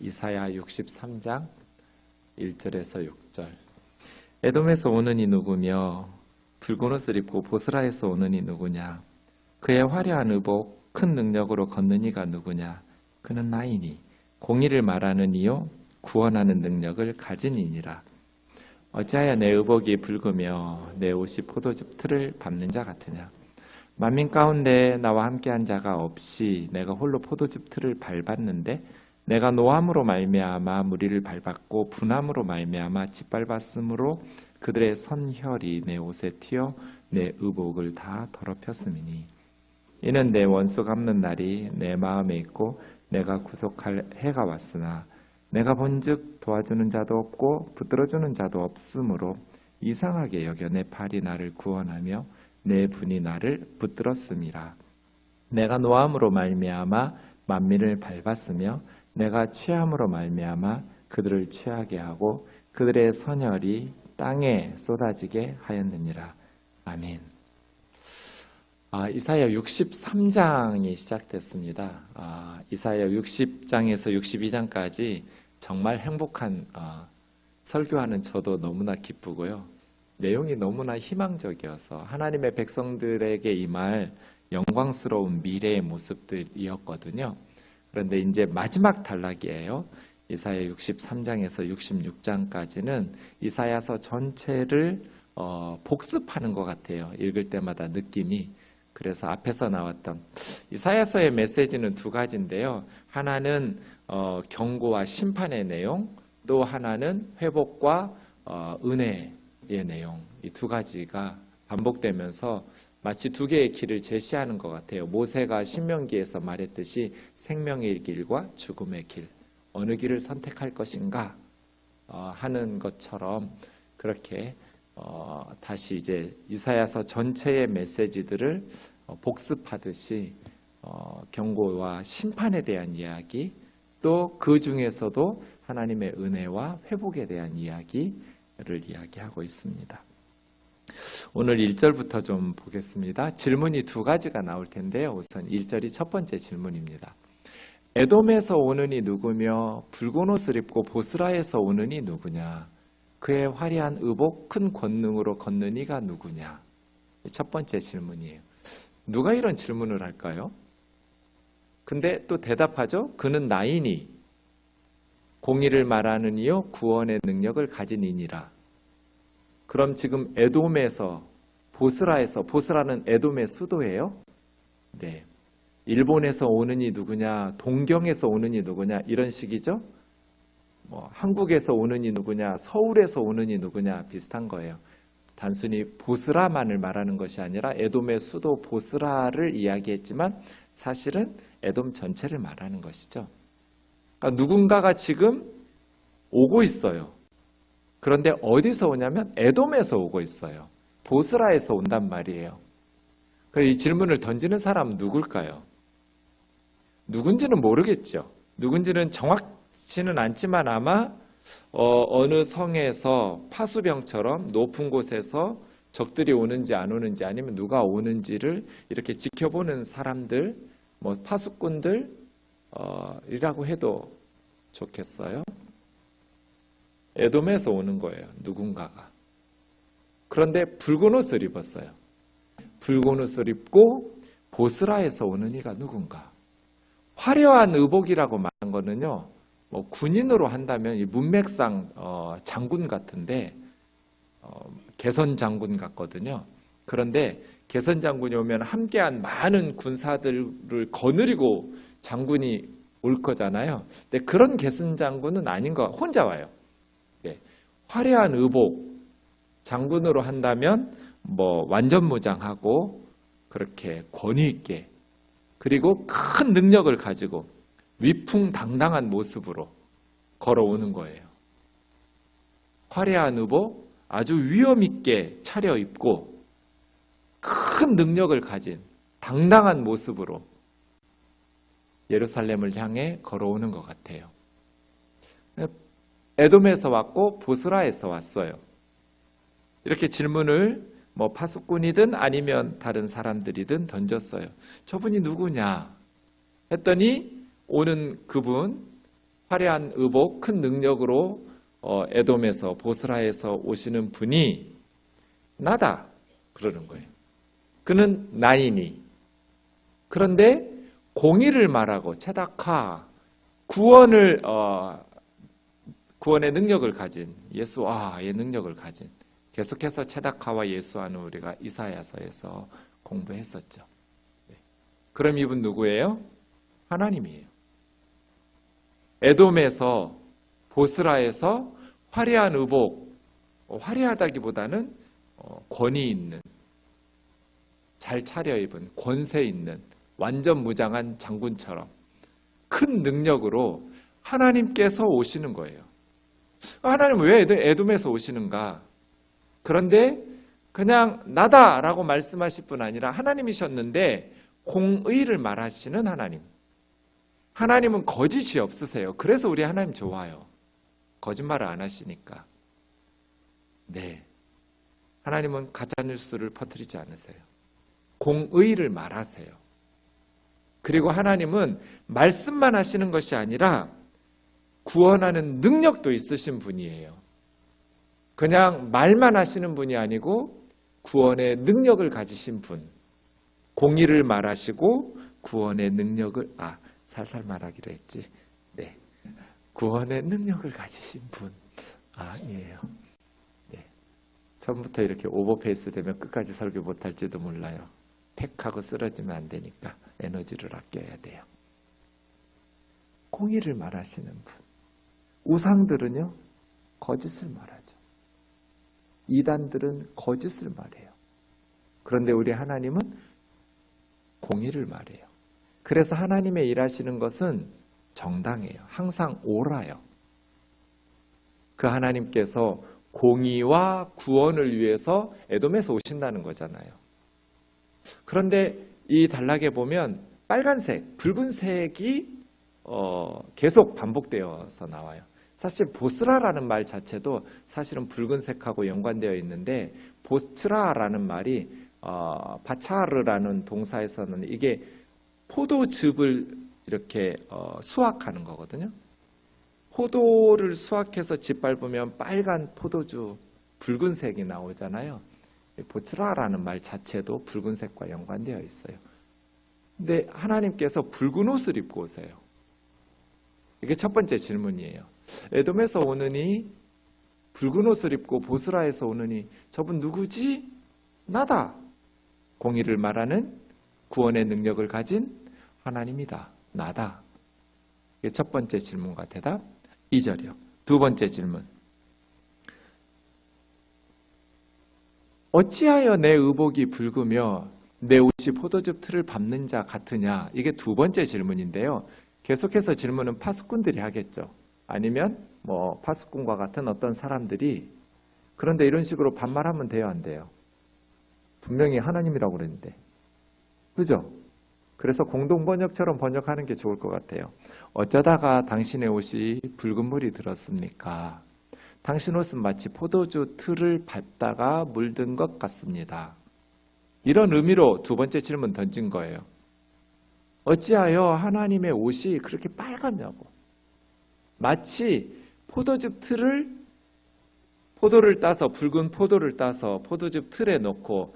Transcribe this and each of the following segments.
이사야 63장 1절에서 6절. 에돔에서 오는 이 누구며 붉은 옷을 입고 보스라에서 오는 이 누구냐. 그의 화려한 의복 큰 능력으로 걷는 이가 누구냐. 그는 나이니 공의를 말하는 이요 구원하는 능력을 가진 이니라. 어찌하여 내 의복이 붉으며 내 옷이 포도즙 틀을 밟는 자 같으냐. 만민 가운데 나와 함께한 자가 없이 내가 홀로 포도즙 틀을 밟았는데 내가 노함으로 말미암아 무리를 밟았고 분함으로 말미암아 짓밟았으므로 그들의 선혈이 내 옷에 튀어 내 의복을 다 더럽혔음이니 이는 내 원수 갚는 날이 내 마음에 있고 내가 구속할 해가 왔으나 내가 본즉 도와주는 자도 없고 붙들어주는 자도 없으므로 이상하게 여겨 내 팔이 나를 구원하며 내 분이 나를 붙들었음이라. 내가 노함으로 말미암아 만민을 밟았으며 내가 취함으로 말미암아 그들을 취하게 하고 그들의 선혈이 땅에 쏟아지게 하였느니라. 아멘. 이사야 63장이 시작됐습니다. 이사야 60장에서 62장까지 정말 행복한 설교하는 저도 너무나 기쁘고요. 내용이 너무나 희망적이어서 하나님의 백성들에게 임할 영광스러운 미래의 모습들이었거든요. 그런데 이제 마지막 단락이에요. 이사야 63장에서 66장까지는 이사야서 전체를 복습하는 것 같아요. 읽을 때마다 느낌이. 그래서 앞에서 나왔던 이사야서의 메시지는 두 가지인데요. 하나는 경고와 심판의 내용, 또 하나는 회복과 은혜의 내용. 이 두 가지가 반복되면서 마치 두 개의 길을 제시하는 것 같아요. 모세가 신명기에서 말했듯이 생명의 길과 죽음의 길, 어느 길을 선택할 것인가 하는 것처럼 그렇게 다시 이제 이사야서 전체의 메시지들을 복습하듯이 경고와 심판에 대한 이야기, 또 그 중에서도 하나님의 은혜와 회복에 대한 이야기를 이야기하고 있습니다. 오늘 1절부터 좀 보겠습니다. 질문이 두 가지가 나올 텐데요. 우선 1절이 첫 번째 질문입니다. 에돔에서 오는 이 누구며 붉은 옷을 입고 보스라에서 오는 이 누구냐. 그의 화려한 의복 큰 권능으로 걷는 이가 누구냐. 첫 번째 질문이에요. 누가 이런 질문을 할까요? 근데 또 대답하죠. 그는 나이니 공의를 말하는 이요 구원의 능력을 가진 이니라. 그럼 지금 에돔에서 보스라에서, 보스라는 에돔의 수도예요. 네. 일본에서 오는 이 누구냐, 동경에서 오는 이 누구냐, 이런 식이죠. 한국에서 오는 이 누구냐, 서울에서 오는 이 누구냐, 비슷한 거예요. 단순히 보스라만을 말하는 것이 아니라 에돔의 수도 보스라를 이야기했지만 사실은 에돔 전체를 말하는 것이죠. 그러니까 누군가가 지금 오고 있어요. 그런데 어디서 오냐면 에돔에서 오고 있어요. 보스라에서 온단 말이에요. 그래서 이 질문을 던지는 사람은 누굴까요? 누군지는 모르겠죠. 누군지는 정확치는 않지만 아마 어느 성에서 파수병처럼 높은 곳에서 적들이 오는지 안 오는지 아니면 누가 오는지를 이렇게 지켜보는 사람들, 파수꾼들 이라고 해도 좋겠어요. 에돔에서 오는 거예요. 누군가가. 그런데 붉은 옷을 입었어요. 붉은 옷을 입고 보스라에서 오는 이가 누군가. 화려한 의복이라고 말한 거는요. 군인으로 한다면 이 문맥상 장군 같은데 개선 장군 같거든요. 그런데 개선 장군이 오면 함께한 많은 군사들을 거느리고 장군이 올 거잖아요. 근데 그런 개선 장군은 아닌 거 혼자 와요. 네. 화려한 의복 장군으로 한다면 완전 무장하고 그렇게 권위 있게 그리고 큰 능력을 가지고 위풍당당한 모습으로 걸어오는 거예요. 화려한 의복 아주 위험 있게 차려입고 큰 능력을 가진 당당한 모습으로 예루살렘을 향해 걸어오는 것 같아요. 에돔에서 왔고 보스라에서 왔어요. 이렇게 질문을 파수꾼이든 아니면 다른 사람들이든 던졌어요. 저분이 누구냐 했더니 오는 그분 화려한 의복, 큰 능력으로 에돔에서 보스라에서 오시는 분이 나다 그러는 거예요. 그는 나이니. 그런데 공의를 말하고 체다카 구원의 능력을 가진 예수와의 능력을 가진 계속해서 체다카와 예수와는 우리가 이사야서에서 공부했었죠. 그럼 이분 누구예요? 하나님이에요. 에돔에서 보스라에서 화려한 의복, 화려하다기보다는 권위 있는, 잘 차려입은, 권세 있는, 완전 무장한 장군처럼 큰 능력으로 하나님께서 오시는 거예요. 하나님은 왜 에돔에서 오시는가? 그런데 그냥 나다라고 말씀하실 뿐 아니라 하나님이셨는데 공의를 말하시는 하나님. 하나님은 거짓이 없으세요. 그래서 우리 하나님 좋아요. 거짓말을 안 하시니까. 네. 하나님은 가짜뉴스를 퍼뜨리지 않으세요. 공의를 말하세요. 그리고 하나님은 말씀만 하시는 것이 아니라 구원하는 능력도 있으신 분이에요. 그냥 말만 하시는 분이 아니고 구원의 능력을 가지신 분. 공의를 말하시고 구원의 능력을 살살 말하기로 했지. 네. 구원의 능력을 가지신 분 아니에요. 네. 처음부터 이렇게 오버페이스 되면 끝까지 설교 못할지도 몰라요. 팩하고 쓰러지면 안 되니까 에너지를 아껴야 돼요. 공의를 말하시는 분. 우상들은요, 거짓을 말하죠. 이단들은 거짓을 말해요. 그런데 우리 하나님은 공의를 말해요. 그래서 하나님의 일하시는 것은 정당해요. 항상 옳아요. 그 하나님께서 공의와 구원을 위해서 에돔에서 오신다는 거잖아요. 그런데 이 단락에 보면 빨간색, 붉은색이 계속 반복되어서 나와요. 사실 보스라라는 말 자체도 사실은 붉은색하고 연관되어 있는데 보스라라는 말이 바차르라는 동사에서는 이게 포도즙을 이렇게 수확하는 거거든요. 포도를 수확해서 짓밟으면 빨간 포도주 붉은색이 나오잖아요. 보츠라라는 말 자체도 붉은색과 연관되어 있어요. 근데 하나님께서 붉은 옷을 입고 오세요. 이게 첫 번째 질문이에요. 에돔에서 오느니 붉은 옷을 입고 보스라에서 오느니 저분 누구지? 나다. 공의를 말하는 구원의 능력을 가진 하나님이다. 나다. 이게 첫 번째 질문과 대답 2절이요. 두 번째 질문. 어찌하여 내 의복이 붉으며 내 옷이 포도즙 틀을 밟는 자 같으냐? 이게 두 번째 질문인데요. 계속해서 질문은 파수꾼들이 하겠죠. 아니면 파수꾼과 같은 어떤 사람들이. 그런데 이런 식으로 반말하면 돼요, 안 돼요? 분명히 하나님이라고 그랬는데. 그죠? 그래서 공동번역처럼 번역하는 게 좋을 것 같아요. 어쩌다가 당신의 옷이 붉은 물이 들었습니까? 당신 옷은 마치 포도주 틀을 밟다가 물든 것 같습니다. 이런 의미로 두 번째 질문 던진 거예요. 어찌하여 하나님의 옷이 그렇게 빨갛냐고. 마치 포도즙 틀을 포도를 따서 붉은 포도를 따서 포도즙 틀에 넣고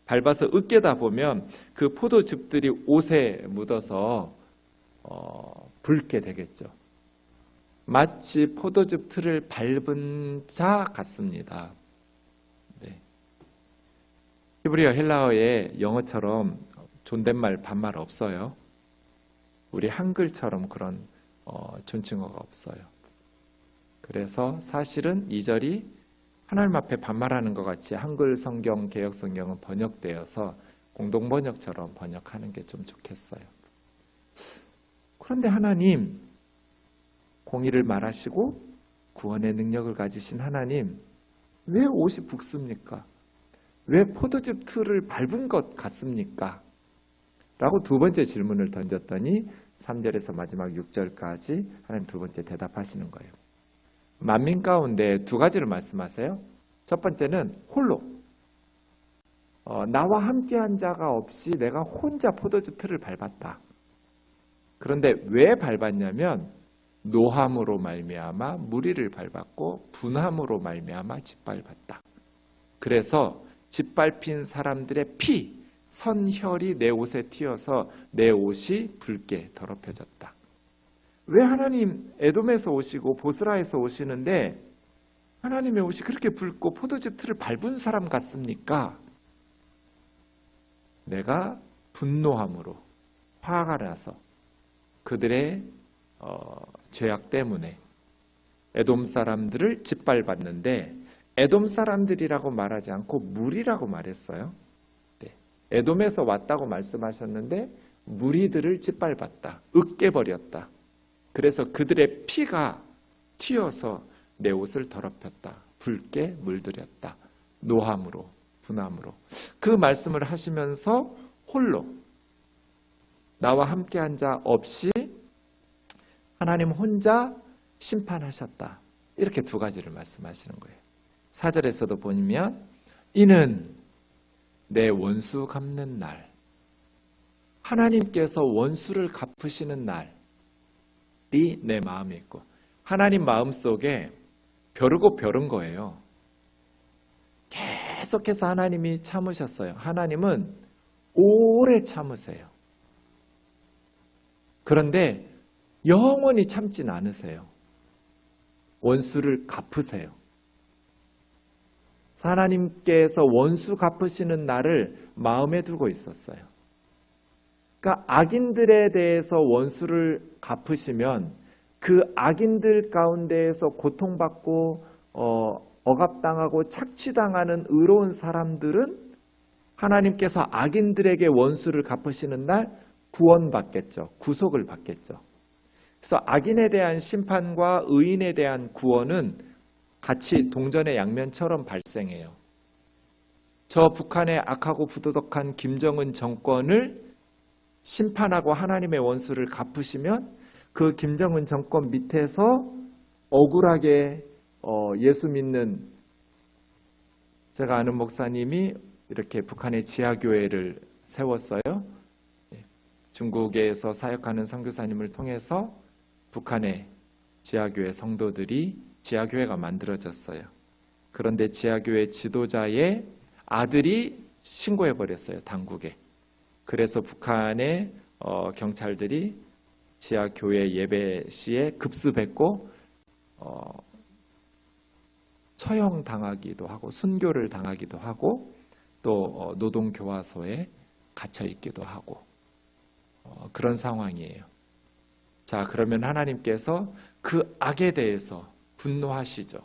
밟아서 으깨다 보면 그 포도즙들이 옷에 묻어서 붉게 되겠죠. 마치 포도즙 틀을 밟은 자 같습니다. 네. 히브리어 헬라어에 영어처럼 존댓말 반말 없어요. 우리 한글처럼 그런 존칭어가 없어요. 그래서 사실은 2절이 하나님 앞에 반말하는 것 같이 한글 성경, 개역 성경은 번역되어서 공동 번역처럼 번역하는 게 좀 좋겠어요. 그런데 하나님, 공의를 말하시고 구원의 능력을 가지신 하나님, 왜 옷이 붉습니까? 왜 포도즙 틀을 밟은 것 같습니까? 라고 두 번째 질문을 던졌더니 3절에서 마지막 6절까지 하나님 두 번째 대답하시는 거예요. 만민 가운데 두 가지를 말씀하세요. 첫 번째는 홀로. 나와 함께한 자가 없이 내가 혼자 포도즙 틀을 밟았다. 그런데 왜 밟았냐면 노함으로 말미암아 무리를 밟았고 분함으로 말미암아 짓밟았다. 그래서 짓밟힌 사람들의 피, 선혈이 내 옷에 튀어서 내 옷이 붉게 더럽혀졌다. 왜 하나님 에돔에서 오시고 보스라에서 오시는데 하나님의 옷이 그렇게 붉고 포도즙 틀을 밟은 사람 같습니까? 내가 분노함으로 화가 나서 그들의 죄악 때문에 에돔 사람들을 짓밟았는데 에돔 사람들이라고 말하지 않고 무리라고 말했어요. 네. 에돔에서 왔다고 말씀하셨는데 무리들을 짓밟았다. 으깨버렸다. 그래서 그들의 피가 튀어서 내 옷을 더럽혔다. 붉게 물들였다. 노함으로, 분함으로. 그 말씀을 하시면서 홀로 나와 함께한 자 없이 하나님 혼자 심판하셨다. 이렇게 두 가지를 말씀하시는 거예요. 4절에서도 보면 이는 내 원수 갚는 날, 하나님께서 원수를 갚으시는 날이 내 마음에 있고 하나님 마음속에 벼르고 벼른 거예요. 계속해서 하나님이 참으셨어요. 하나님은 오래 참으세요. 그런데 영원히 참진 않으세요. 원수를 갚으세요. 하나님께서 원수 갚으시는 날을 마음에 두고 있었어요. 그러니까 악인들에 대해서 원수를 갚으시면 그 악인들 가운데에서 고통받고 억압당하고 착취당하는 의로운 사람들은 하나님께서 악인들에게 원수를 갚으시는 날 구원받겠죠. 구속을 받겠죠. 그래서 악인에 대한 심판과 의인에 대한 구원은 같이 동전의 양면처럼 발생해요. 저 북한의 악하고 부도덕한 김정은 정권을 심판하고 하나님의 원수를 갚으시면 그 김정은 정권 밑에서 억울하게 예수 믿는 제가 아는 목사님이 이렇게 북한의 지하교회를 세웠어요. 중국에서 사역하는 선교사님을 통해서 북한의 지하교회 성도들이 지하교회가 만들어졌어요. 그런데 지하교회 지도자의 아들이 신고해버렸어요. 당국에. 그래서 북한의 경찰들이 지하교회 예배 시에 급습했고 처형당하기도 하고 순교를 당하기도 하고 또 노동교화소에 갇혀있기도 하고 그런 상황이에요. 자, 그러면 하나님께서 그 악에 대해서 분노하시죠.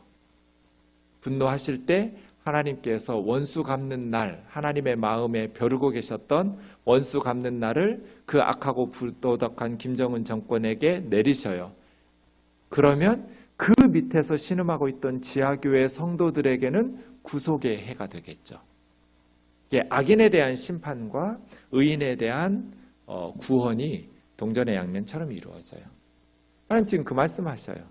분노하실 때 하나님께서 원수 갚는 날, 하나님의 마음에 벼르고 계셨던 원수 갚는 날을 그 악하고 부도덕한 김정은 정권에게 내리셔요. 그러면 그 밑에서 신음하고 있던 지하교회 성도들에게는 구속의 해가 되겠죠. 이게 악인에 대한 심판과 의인에 대한 구원이 동전의 양면처럼 이루어져요. 하나님 지금 그 말씀하셔요.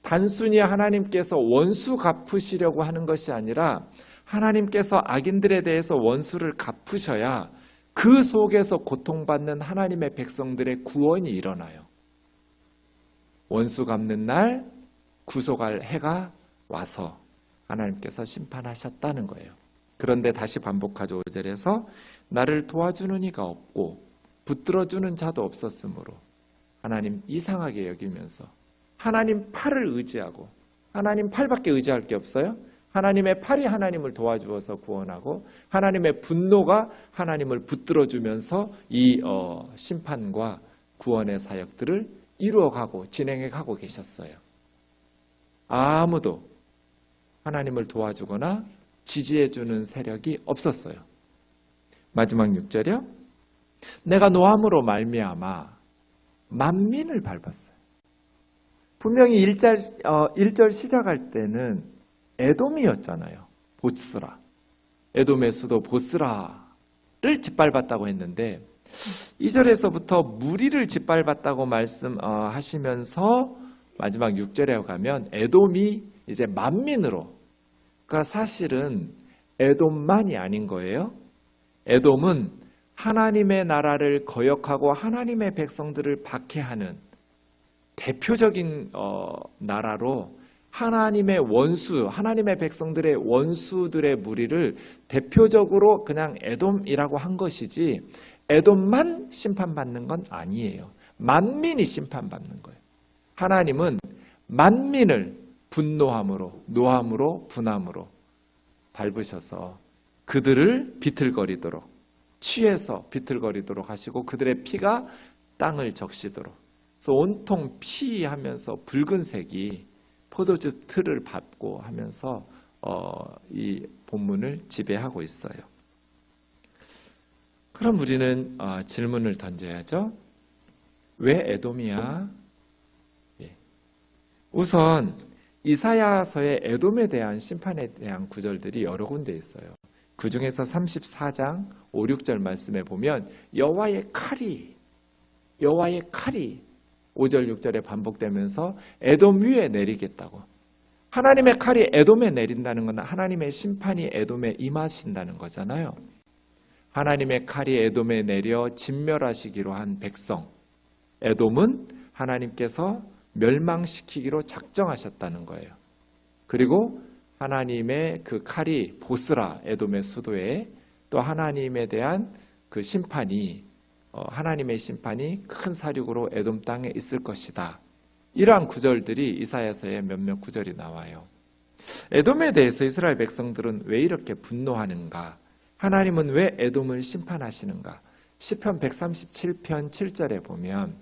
단순히 하나님께서 원수 갚으시려고 하는 것이 아니라 하나님께서 악인들에 대해서 원수를 갚으셔야 그 속에서 고통받는 하나님의 백성들의 구원이 일어나요. 원수 갚는 날 구속할 해가 와서 하나님께서 심판하셨다는 거예요. 그런데 다시 반복하죠. 5절에서 나를 도와주는 이가 없고 붙들어주는 자도 없었으므로 하나님 이상하게 여기면서 하나님 팔을 의지하고 하나님 팔밖에 의지할 게 없어요. 하나님의 팔이 하나님을 도와주어서 구원하고 하나님의 분노가 하나님을 붙들어주면서 이 심판과 구원의 사역들을 이루어가고 진행해가고 계셨어요. 아무도 하나님을 도와주거나 지지해주는 세력이 없었어요. 마지막 6절이요. 내가 노함으로 말미암아 만민을 밟았어요. 분명히 1절 시작할 때는 에돔이었잖아요. 보스라. 에돔의 수도 보스라를 짓밟았다고 했는데 2절에서부터 무리를 짓밟았다고 말씀하시면서 마지막 6절에 가면 에돔이 이제 만민으로, 그러니까 사실은 에돔만이 아닌 거예요. 에돔은 하나님의 나라를 거역하고 하나님의 백성들을 박해하는 대표적인 나라로 하나님의 원수, 하나님의 백성들의 원수들의 무리를 대표적으로 그냥 에돔이라고 한 것이지 에돔만 심판받는 건 아니에요. 만민이 심판받는 거예요. 하나님은 만민을 분노함으로, 노함으로, 분함으로 밟으셔서 그들을 비틀거리도록, 취해서 비틀거리도록 하시고 그들의 피가 땅을 적시도록. 그래서 온통 피하면서 붉은색이 포도주 틀을 밟고 하면서 이 본문을 지배하고 있어요. 그럼 우리는 질문을 던져야죠. 왜 에돔이야? 우선 이사야서의 에돔에 대한 심판에 대한 구절들이 여러 군데 있어요. 그 중에서 34장 5, 6절 말씀에 보면 여호와의 칼이 5절 6절에 반복되면서 에돔 위에 내리겠다고. 하나님의 칼이 에돔에 내린다는 건 하나님의 심판이 에돔에 임하신다는 거잖아요. 하나님의 칼이 에돔에 내려 진멸하시기로 한 백성, 에돔은 하나님께서 멸망시키기로 작정하셨다는 거예요. 그리고 하나님의 그 칼이 보스라, 에돔의 수도에 또 하나님에 대한 그 심판이 하나님의 심판이 큰 사륙으로 에돔 땅에 있을 것이다. 이러한 구절들이 이사야서에 몇몇 구절이 나와요. 에돔에 대해서 이스라엘 백성들은 왜 이렇게 분노하는가? 하나님은 왜 에돔을 심판하시는가? 시편 137편 7절에 보면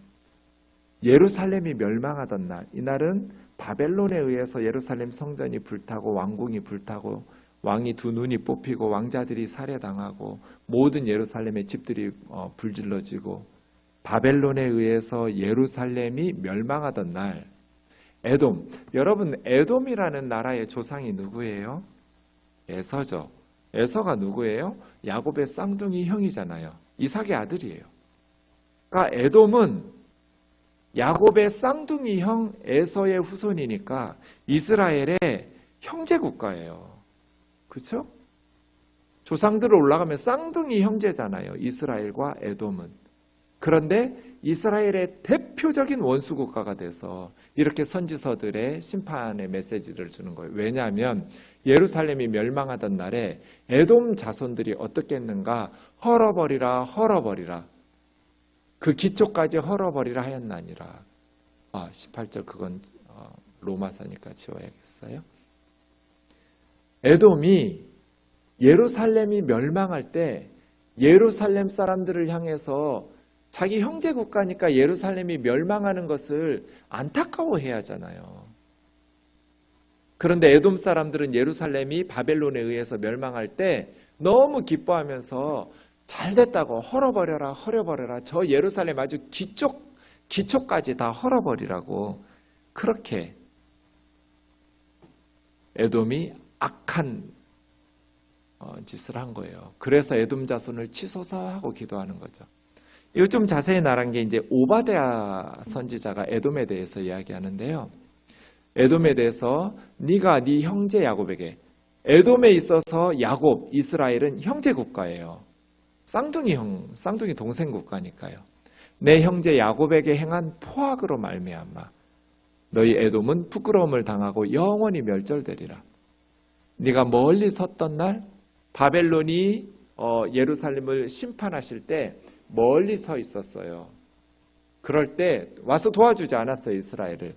예루살렘이 멸망하던 날, 이날은 바벨론에 의해서 예루살렘 성전이 불타고 왕궁이 불타고 왕이 두 눈이 뽑히고 왕자들이 살해당하고 모든 예루살렘의 집들이 불질러지고 바벨론에 의해서 예루살렘이 멸망하던 날, 에돔. 여러분, 에돔이라는 나라의 조상이 누구예요? 에서죠. 에서가 누구예요? 야곱의 쌍둥이 형이잖아요. 이삭의 아들이에요. 그러니까 에돔은 야곱의 쌍둥이 형 에서의 후손이니까 이스라엘의 형제 국가예요. 그렇죠? 조상들을 올라가면 쌍둥이 형제잖아요. 이스라엘과 에돔은. 그런데 이스라엘의 대표적인 원수 국가가 돼서 이렇게 선지서들의 심판의 메시지를 주는 거예요. 왜냐하면 예루살렘이 멸망하던 날에 에돔 자손들이 어떻게 했는가? 헐어버리라 헐어버리라. 그 기초까지 헐어버리라 하였나니라. 18절 그건 로마서니까 지워야겠어요. 에돔이 예루살렘이 멸망할 때 예루살렘 사람들을 향해서 자기 형제 국가니까 예루살렘이 멸망하는 것을 안타까워해야 하잖아요. 그런데 에돔 사람들은 예루살렘이 바벨론에 의해서 멸망할 때 너무 기뻐하면서 잘됐다고 헐어버려라 헐어버려라, 저 예루살렘 아주 기초까지 다 헐어버리라고 그렇게 에돔이 악한 짓을 한 거예요. 그래서 에돔 자손을 치소서 하고 기도하는 거죠. 이거 좀 자세히 말한 게 이제 오바댜 선지자가 에돔에 대해서 이야기하는데요. 에돔에 대해서 네가 네 형제 야곱에게, 에돔에 있어서 야곱, 이스라엘은 형제 국가예요. 쌍둥이 동생 국가니까요. 내 형제 야곱에게 행한 포악으로 말미암아 너희 에돔은 부끄러움을 당하고 영원히 멸절되리라. 네가 멀리 섰던 날 바벨론이 예루살렘을 심판하실 때 멀리 서 있었어요. 그럴 때 와서 도와주지 않았어요. 이스라엘을.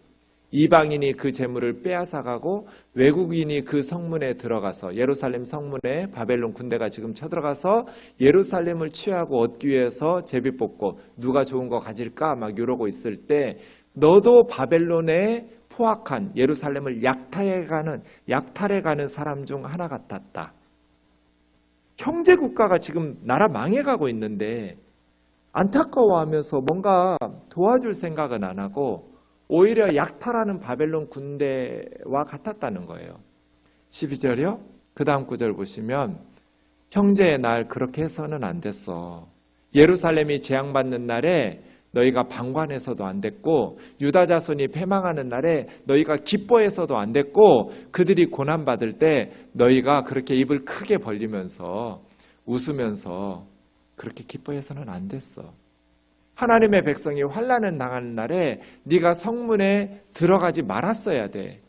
이방인이 그 재물을 빼앗아가고 외국인이 그 성문에 들어가서, 예루살렘 성문에 바벨론 군대가 지금 쳐들어가서 예루살렘을 취하고 얻기 위해서 제비 뽑고 누가 좋은 거 가질까 막 이러고 있을 때 너도 바벨론에 포악한 예루살렘을 약탈해가는 사람 중 하나 같았다. 형제 국가가 지금 나라 망해가고 있는데 안타까워하면서 뭔가 도와줄 생각은 안 하고 오히려 약탈하는 바벨론 군대와 같았다는 거예요. 12절이요? 그 다음 구절 보시면 형제의 날 그렇게 해서는 안 됐어. 예루살렘이 재앙받는 날에 너희가 방관해서도 안 됐고 유다 자손이 패망하는 날에 너희가 기뻐해서도 안 됐고 그들이 고난받을 때 너희가 그렇게 입을 크게 벌리면서 웃으면서 그렇게 기뻐해서는 안 됐어. 하나님의 백성이 환난을 당하는 날에 네가 성문에 들어가지 말았어야 돼.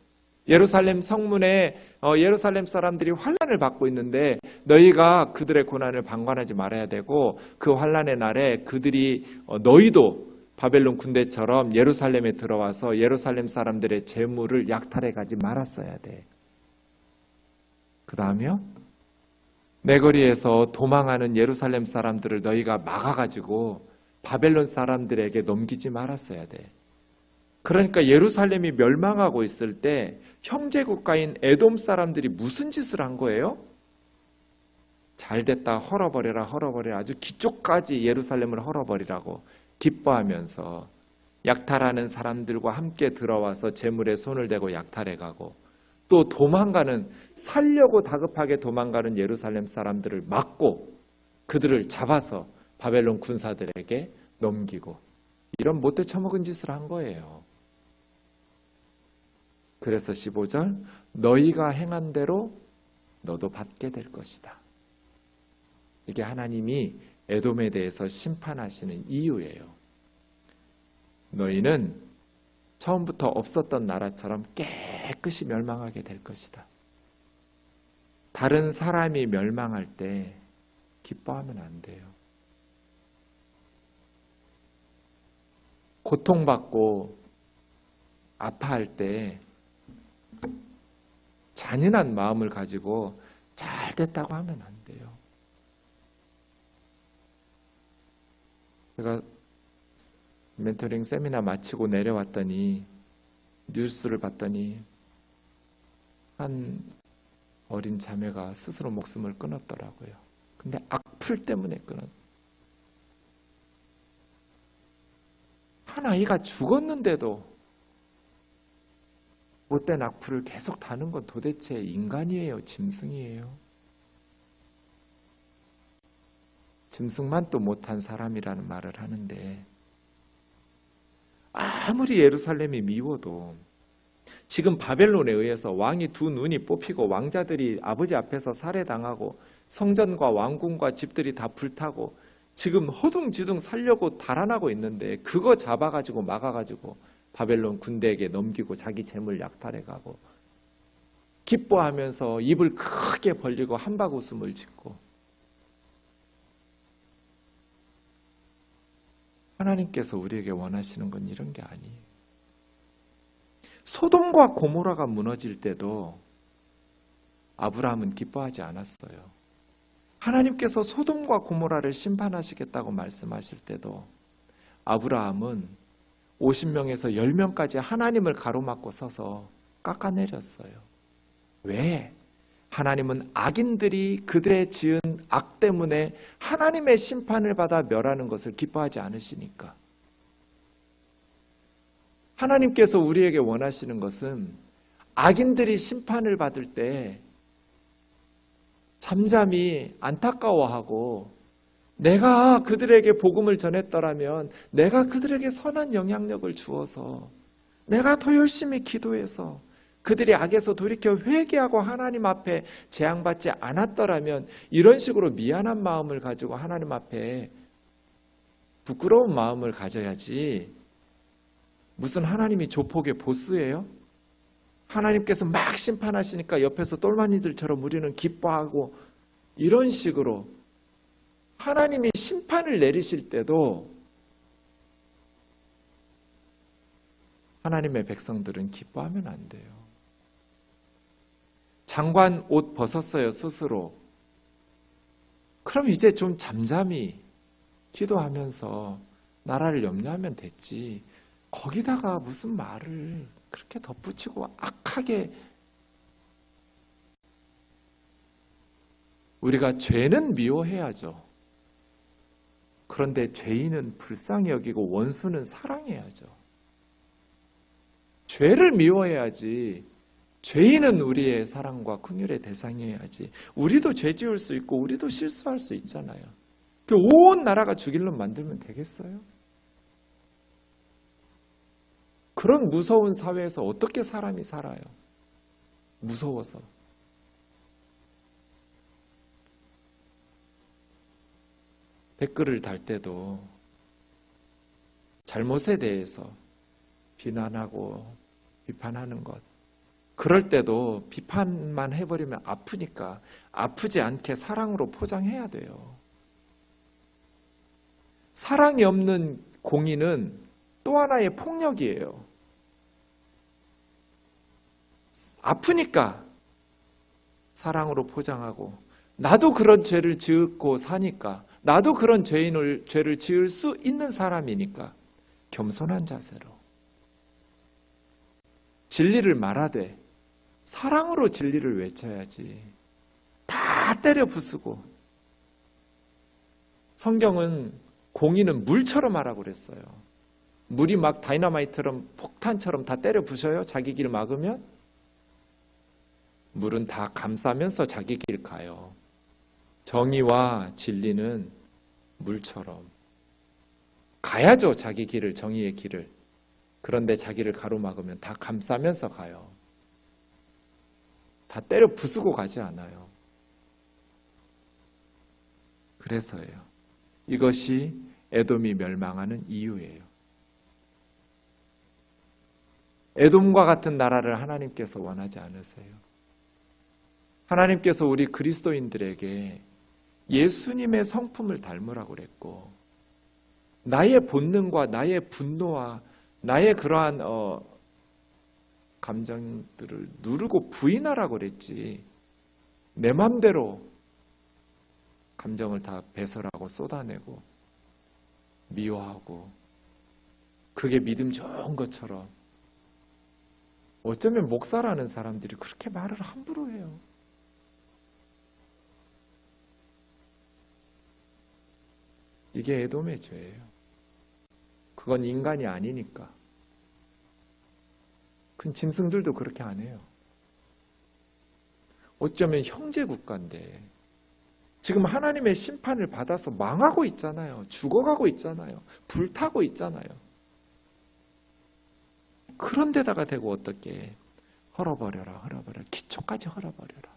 예루살렘 성문에 예루살렘 사람들이 환난을 받고 있는데 너희가 그들의 고난을 방관하지 말아야 되고, 그 환난의 날에 그들이 너희도 바벨론 군대처럼 예루살렘에 들어와서 예루살렘 사람들의 재물을 약탈해 가지 말았어야 돼. 그 다음에요, 내 거리에서 도망하는 예루살렘 사람들을 너희가 막아가지고 바벨론 사람들에게 넘기지 말았어야 돼. 그러니까 예루살렘이 멸망하고 있을 때 형제 국가인 에돔 사람들이 무슨 짓을 한 거예요? 잘됐다, 헐어버려라, 헐어버려라, 아주 기쪽까지 예루살렘을 헐어버리라고 기뻐하면서 약탈하는 사람들과 함께 들어와서 재물에 손을 대고 약탈해가고, 또 도망가는, 살려고 다급하게 도망가는 예루살렘 사람들을 막고 그들을 잡아서 바벨론 군사들에게 넘기고, 이런 못돼 처먹은 짓을 한 거예요. 그래서 15절, 너희가 행한 대로 너도 받게 될 것이다. 이게 하나님이 에돔에 대해서 심판하시는 이유예요. 너희는 처음부터 없었던 나라처럼 깨끗이 멸망하게 될 것이다. 다른 사람이 멸망할 때 기뻐하면 안 돼요. 고통받고 아파할 때 잔인한 마음을 가지고 잘 됐다고 하면 안 돼요. 제가 멘토링 세미나 마치고 내려왔더니 뉴스를 봤더니 한 어린 자매가 스스로 목숨을 끊었더라고요. 근데 악플 때문에 한 아이가 죽었는데도 못된 악플을 계속 다는 건 도대체 인간이에요, 짐승이에요? 짐승만 또 못한 사람이라는 말을 하는데, 아무리 예루살렘이 미워도 지금 바벨론에 의해서 왕이 두 눈이 뽑히고 왕자들이 아버지 앞에서 살해당하고 성전과 왕궁과 집들이 다 불타고 지금 허둥지둥 살려고 달아나고 있는데, 그거 잡아가지고 막아가지고 바벨론 군대에게 넘기고 자기 재물 약탈해가고 기뻐하면서 입을 크게 벌리고 한박 웃음을 짓고, 하나님께서 우리에게 원하시는 건 이런 게 아니에요. 소돔과 고모라가 무너질 때도 아브라함은 기뻐하지 않았어요. 하나님께서 소돔과 고모라를 심판하시겠다고 말씀하실 때도 아브라함은 50명에서 10명까지 하나님을 가로막고 서서 깎아내렸어요. 왜? 하나님은 악인들이 그들의 지은 악 때문에 하나님의 심판을 받아 멸하는 것을 기뻐하지 않으시니까. 하나님께서 우리에게 원하시는 것은 악인들이 심판을 받을 때 잠잠히 안타까워하고, 내가 그들에게 복음을 전했더라면 내가 그들에게 선한 영향력을 주어서 내가 더 열심히 기도해서 그들이 악에서 돌이켜 회개하고 하나님 앞에 재앙받지 않았더라면, 이런 식으로 미안한 마음을 가지고 하나님 앞에 부끄러운 마음을 가져야지, 무슨 하나님이 조폭의 보스예요? 하나님께서 막 심판하시니까 옆에서 똘마니들처럼 우리는 기뻐하고, 이런 식으로 하나님이 심판을 내리실 때도 하나님의 백성들은 기뻐하면 안 돼요. 장관 옷 벗었어요, 스스로. 그럼 이제 좀 잠잠히 기도하면서 나라를 염려하면 됐지, 거기다가 무슨 말을 그렇게 덧붙이고 악하게. 우리가 죄는 미워해야죠. 그런데 죄인은 불쌍히 여기고 원수는 사랑해야죠. 죄를 미워해야지, 죄인은 우리의 사랑과 긍휼의 대상이어야지. 우리도 죄 지을 수 있고 우리도 실수할 수 있잖아요. 온 나라가 죽일로 만들면 되겠어요? 그런 무서운 사회에서 어떻게 사람이 살아요? 무서워서. 댓글을 달 때도 잘못에 대해서 비난하고 비판하는 것. 그럴 때도 비판만 해버리면 아프니까 아프지 않게 사랑으로 포장해야 돼요. 사랑이 없는 공의는 또 하나의 폭력이에요. 아프니까 사랑으로 포장하고, 나도 그런 죄를 지었고 사니까, 나도 그런 죄를 지을 수 있는 사람이니까 겸손한 자세로 진리를 말하되 사랑으로 진리를 외쳐야지. 다 때려 부수고. 성경은 공의는 물처럼 하라고 그랬어요. 물이 막 다이너마이트처럼 폭탄처럼 다 때려 부셔요. 자기 길 막으면. 물은 다 감싸면서 자기 길 가요. 정의와 진리는 물처럼 가야죠. 자기 길을, 정의의 길을. 그런데 자기를 가로막으면 다 감싸면서 가요. 다 때려 부수고 가지 않아요. 그래서예요. 이것이 에돔이 멸망하는 이유예요. 에돔과 같은 나라를 하나님께서 원하지 않으세요. 하나님께서 우리 그리스도인들에게 예수님의 성품을 닮으라고 그랬고, 나의 본능과 나의 분노와 나의 그러한 감정들을 누르고 부인하라고 그랬지, 내 맘대로 감정을 다 배설하고 쏟아내고 미워하고 그게 믿음 좋은 것처럼. 어쩌면 목사라는 사람들이 그렇게 말을 함부로 해요. 이게 에돔의 죄예요. 그건 인간이 아니니까. 그 짐승들도 그렇게 안 해요. 어쩌면 형제 국가인데 지금 하나님의 심판을 받아서 망하고 있잖아요. 죽어가고 있잖아요. 불타고 있잖아요. 그런데다가 대고 어떻게 헐어버려라, 기초까지 헐어버려라.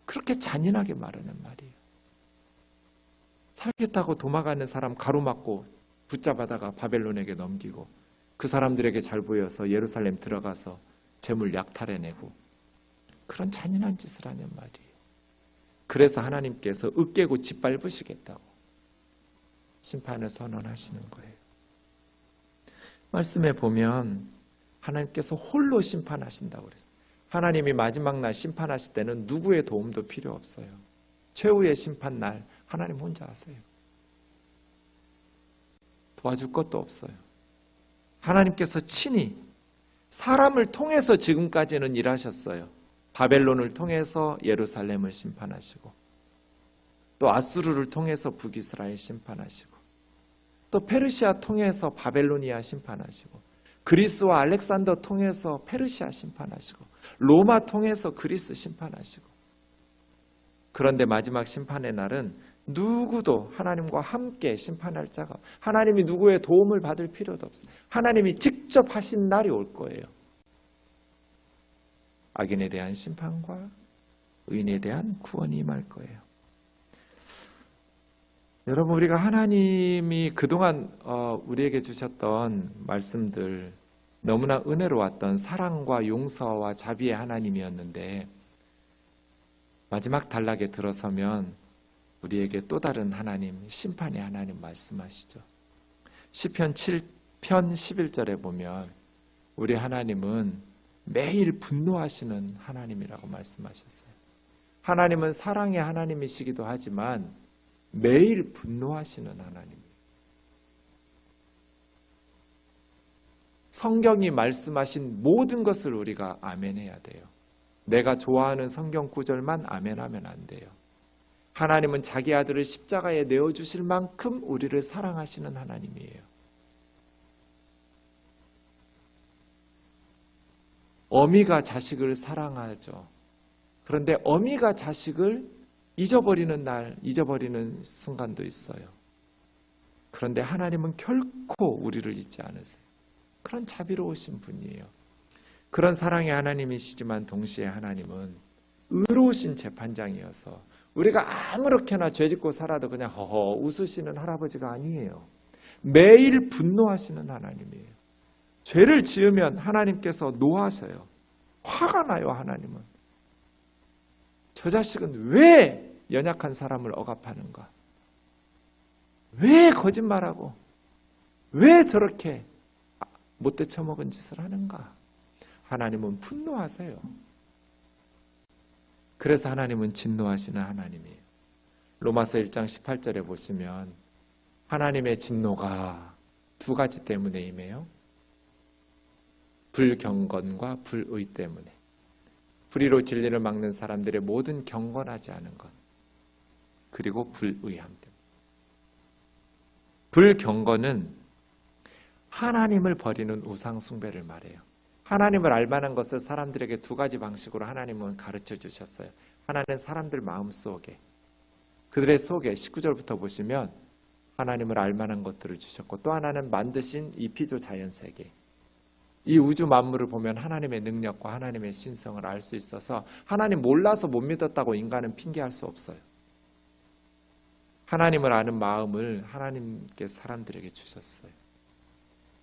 그렇게 잔인하게 말하는 말이에요. 살겠다고 도망가는 사람 가로막고 붙잡아다가 바벨론에게 넘기고, 그 사람들에게 잘 보여서 예루살렘 들어가서 재물 약탈해내고, 그런 잔인한 짓을 하는 말이에요. 그래서 하나님께서 으깨고 짓밟으시겠다고 심판을 선언하시는 거예요. 말씀에 보면 하나님께서 홀로 심판하신다고 그랬어요. 하나님이 마지막 날 심판하실 때는 누구의 도움도 필요 없어요. 최후의 심판 날 하나님 혼자 하세요. 도와줄 것도 없어요. 하나님께서 친히 사람을 통해서 지금까지는 일하셨어요. 바벨론을 통해서 예루살렘을 심판하시고, 또 아수르를 통해서 북이스라엘 심판하시고, 또 페르시아 통해서 바벨로니아 심판하시고, 그리스와 알렉산더 통해서 페르시아 심판하시고, 로마 통해서 그리스 심판하시고. 그런데 마지막 심판의 날은 누구도 하나님과 함께 심판할 자가, 하나님이 누구의 도움을 받을 필요도 없어요. 하나님이 직접 하신 날이 올 거예요. 악인에 대한 심판과 의인에 대한 구원이 임할 거예요. 여러분, 우리가 하나님이 그동안 우리에게 주셨던 말씀들, 너무나 은혜로웠던 사랑과 용서와 자비의 하나님이었는데, 마지막 단락에 들어서면 우리에게 또 다른 하나님, 심판의 하나님 말씀하시죠. 시편 7편 11절에 보면 우리 하나님은 매일 분노하시는 하나님이라고 말씀하셨어요. 하나님은 사랑의 하나님이시기도 하지만 매일 분노하시는 하나님이에요. 성경이 말씀하신 모든 것을 우리가 아멘해야 돼요. 내가 좋아하는 성경 구절만 아멘하면 안 돼요. 하나님은 자기 아들을 십자가에 내어주실 만큼 우리를 사랑하시는 하나님이에요. 어미가 자식을 사랑하죠. 그런데 어미가 자식을 잊어버리는 날, 잊어버리는 순간도 있어요. 그런데 하나님은 결코 우리를 잊지 않으세요. 그런 자비로우신 분이에요. 그런 사랑의 하나님이시지만 동시에 하나님은 의로우신 재판장이어서 우리가 아무렇게나 죄짓고 살아도 그냥 허허 웃으시는 할아버지가 아니에요. 매일 분노하시는 하나님이에요. 죄를 지으면 하나님께서 노하셔요. 화가 나요, 하나님은. 저 자식은 왜 연약한 사람을 억압하는가? 왜 거짓말하고 왜 저렇게 못돼 처먹은 짓을 하는가? 하나님은 분노하세요. 그래서 하나님은 진노하시는 하나님이에요. 로마서 1장 18절에 보시면 하나님의 진노가 두 가지 때문에 임해요. 불경건과 불의 때문에. 불의로 진리를 막는 사람들의 모든 경건하지 않은 것, 그리고 불의함 때문에. 불경건은 하나님을 버리는 우상 숭배를 말해요. 하나님을 알만한 것을 사람들에게 두 가지 방식으로 하나님은 가르쳐 주셨어요. 하나는 사람들 마음속에, 그들의 속에 19절부터 보시면 하나님을 알만한 것들을 주셨고, 또 하나는 만드신 이 피조 자연세계, 이 우주 만물을 보면 하나님의 능력과 하나님의 신성을 알 수 있어서 하나님 몰라서 못 믿었다고 인간은 핑계할 수 없어요. 하나님을 아는 마음을 하나님께 사람들에게 주셨어요.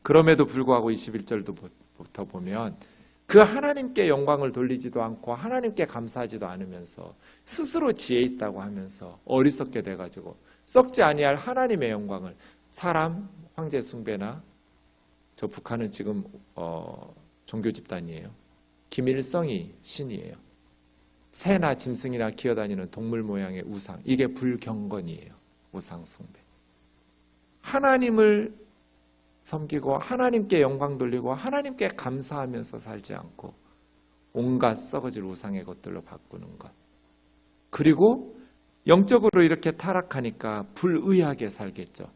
그럼에도 불구하고 21절부터 보면 그 하나님께 영광을 돌리지도 않고 하나님께 감사하지도 않으면서 스스로 지혜 있다고 하면서 어리석게 돼가지고 썩지 아니할 하나님의 영광을 사람, 황제 숭배나, 저 북한은 지금 종교 집단이에요. 김일성이 신이에요. 새나 짐승이나 기어다니는 동물 모양의 우상, 이게 불경건이에요. 우상 숭배. 하나님을 섬기고 하나님께 영광 돌리고 하나님께 감사하면서 살지 않고 온갖 썩어질 우상의 것들로 바꾸는 것. 그리고 영적으로 이렇게 타락하니까 불의하게 살겠죠.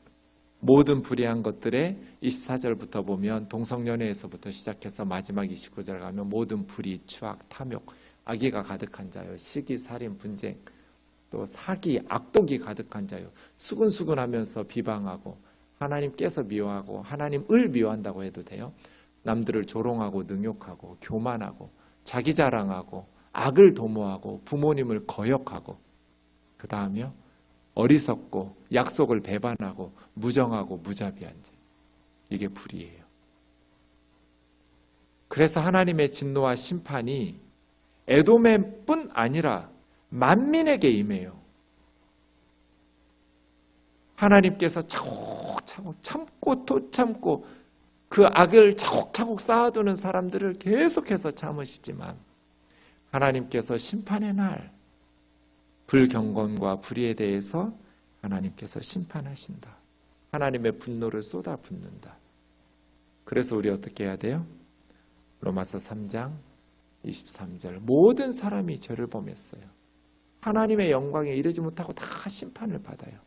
모든 불의한 것들에 24절부터 보면 동성연애에서부터 시작해서 마지막 29절 가면 모든 불의, 추악, 탐욕, 악의가 가득한 자요, 시기, 살인, 분쟁, 또 사기, 악독이 가득한 자요, 수근수근하면서 비방하고 하나님께서 미워하고 하나님을 미워한다고 해도 돼요. 남들을 조롱하고 능욕하고 교만하고 자기 자랑하고 악을 도모하고 부모님을 거역하고, 그 다음에요, 어리석고 약속을 배반하고 무정하고 무자비한 자, 이게 불의예요. 그래서 하나님의 진노와 심판이 에돔에뿐 아니라 만민에게 임해요. 하나님께서 차곡차곡 참고 또 참고 그 악을 차곡차곡 쌓아두는 사람들을 계속해서 참으시지만 하나님께서 심판의 날 불경건과 불의에 대해서 하나님께서 심판하신다. 하나님의 분노를 쏟아붓는다. 그래서 우리 어떻게 해야 돼요? 로마서 3장 23절, 모든 사람이 죄를 범했어요. 하나님의 영광에 이르지 못하고 다 심판을 받아요.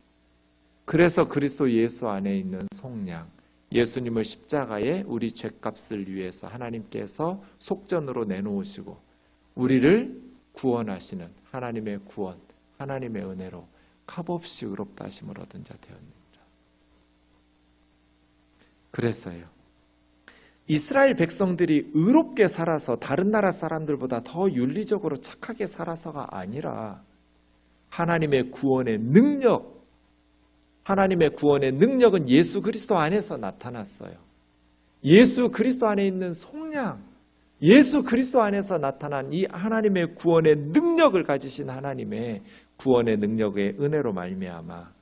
그래서 그리스도 예수 안에 있는 속량, 예수님을 십자가에 우리 죄값을 위해서 하나님께서 속전으로 내놓으시고 우리를 구원하시는 하나님의 구원, 하나님의 은혜로 값없이 의롭다 하심을 얻은 자 되었습니다. 그래서요, 이스라엘 백성들이 의롭게 살아서 다른 나라 사람들보다 더 윤리적으로 착하게 살아서가 아니라 하나님의 구원의 능력, 하나님의 구원의 능력은 예수 그리스도 안에서 나타났어요. 예수 그리스도 안에 있는 속량, 예수 그리스도 안에서 나타난 이 하나님의 구원의 능력을 가지신 하나님의 구원의 능력의 은혜로 말미암아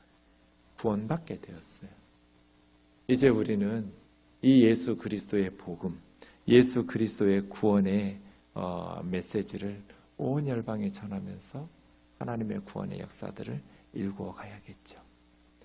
구원받게 되었어요. 이제 우리는 이 예수 그리스도의 복음, 예수 그리스도의 구원의 메시지를 온 열방에 전하면서 하나님의 구원의 역사들을 일구어 가야겠죠.